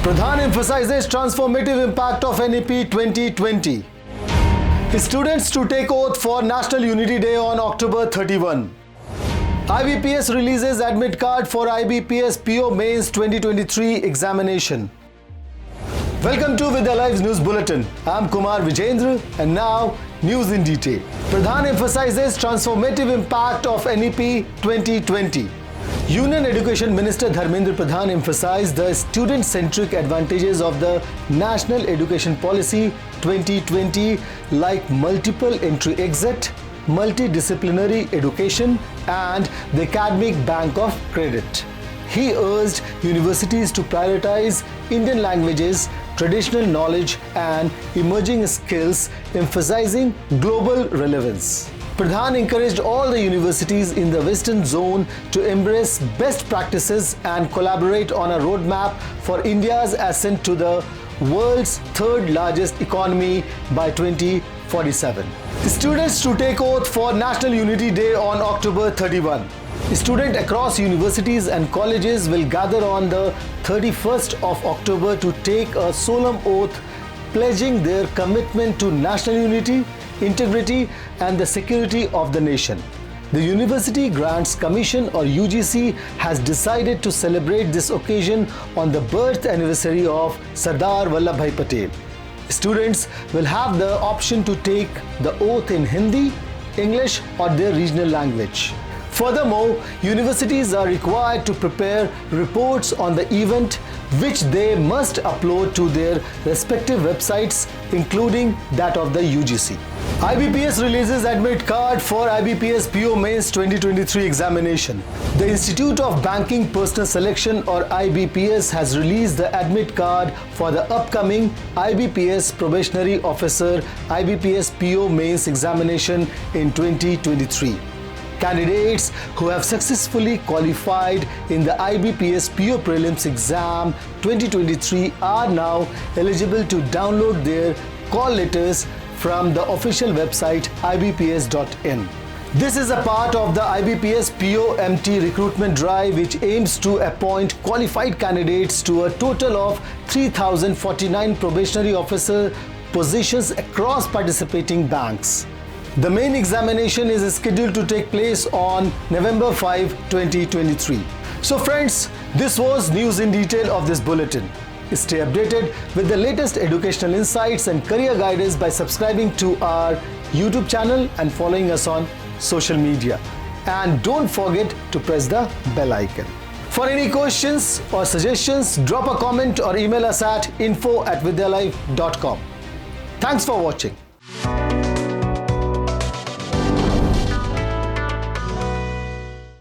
Pradhan emphasizes transformative impact of NEP 2020. Students to take oath for National Unity Day on October 31. IBPS releases admit card for IBPS PO Mains 2023 examination. Welcome to Vidya Live's News Bulletin. I'm Kumar Vijendra and now news in detail. Pradhan emphasizes transformative impact of NEP 2020. Union Education Minister Dharmendra Pradhan emphasized the student-centric advantages of the National Education Policy 2020 like multiple entry-exit, multidisciplinary education and the academic bank of credit. He urged universities to prioritize Indian languages, traditional knowledge and emerging skills, emphasizing global relevance. Pradhan encouraged all the universities in the Western Zone to embrace best practices and collaborate on a roadmap for India's ascent to the world's third largest economy by 2047. Students to take oath for National Unity Day on October 31. Students across universities and colleges will gather on the 31st of October to take a solemn oath pledging their commitment to national unity, integrity and the security of the nation. The University Grants Commission or UGC has decided to celebrate this occasion on the birth anniversary of Sardar Vallabhbhai Patel. Students will have the option to take the oath in Hindi, English or their regional language. Furthermore, universities are required to prepare reports on the event which they must upload to their respective websites, including that of the UGC. IBPS releases admit card for IBPS PO Mains 2023 examination. The Institute of Banking Personal Selection or IBPS has released the admit card for the upcoming IBPS Probationary Officer IBPS PO Mains examination in 2023. Candidates who have successfully qualified in the IBPS PO Prelims exam 2023 are now eligible to download their call letters from the official website ibps.in. This is a part of the IBPS PO-MT recruitment drive which aims to appoint qualified candidates to a total of 3,049 probationary officer positions across participating banks. The main examination is scheduled to take place on November 5, 2023. So friends, this was news in detail of this bulletin. Stay updated with the latest educational insights and career guidance by subscribing to our YouTube channel and following us on social media. And don't forget to press the bell icon. For any questions or suggestions, drop a comment or email us at info@vidyalive.com. Thanks for watching.